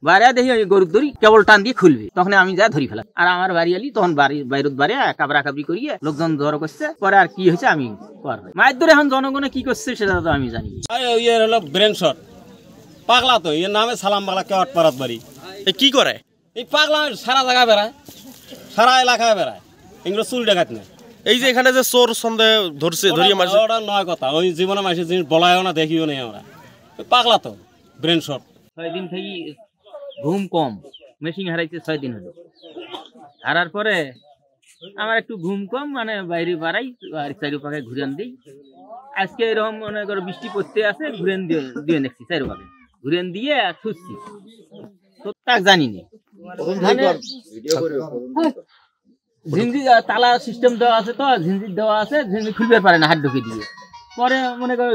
বাড়িয়া দেখি ওই গরুর দড়ি কেবল টান দিয়ে খুলবে, তখন আমি যা ধরি ফেলা। আর আমার বাড়ি আলি তখন বাইরত বাড়ি কাবরা কাবরি করিয়ে লোকজন জড়ো করছে। পরে আর কি হয়েছে আমি মায়ের ধরে এখন জনগণে কি করছে সেটা তো আমি জানি। হলো ব্রেন শট পাগলা, তো এর নামে সালাম পাগলা কেওয়াট পারাত বাড়ি। কি করে এই পাগলা সারা জায়গায় বেড়ায়, সারা এলাকায় বেড়ায়, এগুলো চুল ডাকাত না। এই যে এখানে যে চোর সন্দেহ ধরছে ধরিয়ে মারছে, ওটা নয় কথা, ওই জীবনে মানুষের জিনিস বলায়ও না, দেখিও নেই আমরা। পাগলা তো ব্রেন শট। 6 দিন থেকে ঘুম কম, মেশিন হারাইছে 6 দিন হলো। হারার পরে আমার একটু ঘুম কম, মানে বাইরে বাড়াই আর চারিপাশে ঘুরেন দিই। আজকে এরকম মনে করো বৃষ্টি পড়তে আছে, ঘুরেন দিয়ে দেখছি চারিপাশে ঘুরেন দিয়ে ছুটছি, সত্যি জানিনি। ঝিঞ্জির তালা সিস্টেম দেওয়া আছে, তো ঝিঞ্জির দেওয়া আছে, ঝিঞ্জির খুলবে পারে না হাত ঢুকে দিয়ে। পরে মনে করো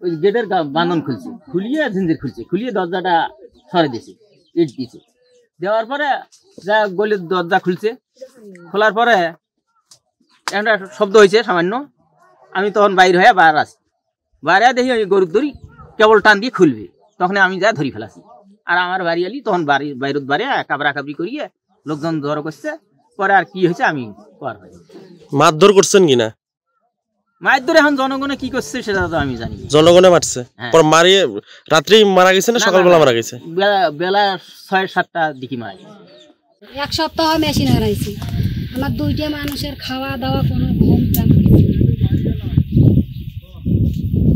ওই গেটের বাঁধন খুলছে, খুলিয়ে ঝিঞ্জির খুলছে, খুলিয়ে দরজাটা সরে দিয়েছে, ইট দিয়েছে। দেওয়ার পরে যা গলির দরজা খুলছে, খোলার পরে একটা শব্দ হয়েছে সামান্য। আমি তখন বাইরে হয়ে বার আসি, বাইরে দেখি ওই গরুর দড়ি কেবল টান দিয়ে খুলবে, তখন আমি যা ধরি ফেলাছি। আর আমার বাড়ি আলি তখন বাইরত বাড়ি কাবরা কাবরি করিয়ে লোকজন জড়ো করছে। পরে আর কি হয়েছে আমি মারধর করছেন কিনা? মায়ের ধরে এখন জনগণে কি করছে সেটা তো আমি জানি। জনগণে মারছে, মারিয়ে রাত্রি মারা গেছে না সকালবেলা মারা গেছে? বেলা 6-7টা দিকে মারা গেছে। 1 সপ্তাহ মেশিন হারাইছি। আমার 2টা মানুষের খাওয়া দাওয়া কোনো ঘুম টান,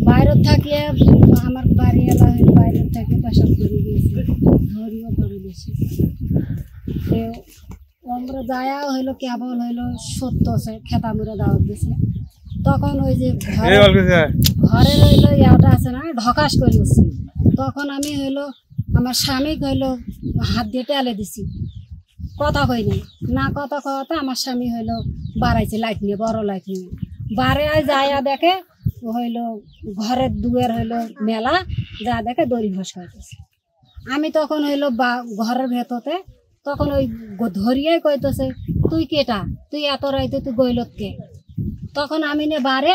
বাইরে থাকিয়ে আমার বাড়ি এলা বাইরে থেকে পেশাব করে গেছি, ধরিও করে দিয়েছি। আমরা যায়া হইলো কেবল হইলো 70 খেতামুরে দাওয়াত দিছে। তখন ওই যে ঘরে হইলো ইয়াটা আছে না, ঢকাশ করেছি। তখন আমি হইলো আমার স্বামী হইলো হাত দিয়ে টেলে দিছি, কথা কইনি না, কথা কথা আমার স্বামী হইলো বাড়াইছে লাইট নিয়ে, বড় লাইট নিয়ে বারে যায়া দেখে হইলো ঘরের দুয়ার হইলো মেলা, যা দেখে দড়ি ঘষ খাইতেছে। আমি তখন হইলো ঘরের ভেতরে, তখন ওই ধরিয়াই কইতেছে তুই কেটা, তুই এত রাইতে তুই গইলত কে? তখন আমি নে বারে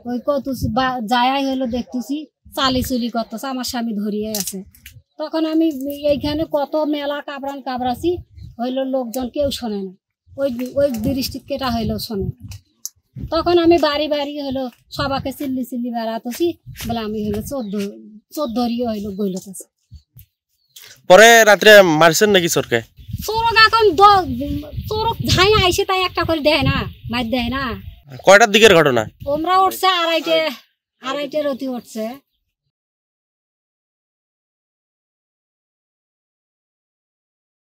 ওই কতুছি যায়াই হইলো দেখতেছি চালি চুলি করতেছে, আমার স্বামী ধরিয়ে আছে। তখন আমি এইখানে কত মেলা কাবরাছি, হইলো লোকজন কেউ শোনে না, ওই দৃষ্টির কেটা হইলো শোনে। তখন আমি বাড়ি বাড়ি হইলো সবাকে চিল্লি বেড়াতেছি, বলে আমি হইলো 14 হইলো গইলত আছে। পরে রাত্রে মারছেন নাকি চোরকে? চোরক এখন চোরক ঝাই আইসে তাই একটা করে দেয় না, মার দেয় না। কয়টার দিকের ঘটনা? ওমরা উঠছে 2:30 রতি উঠছে।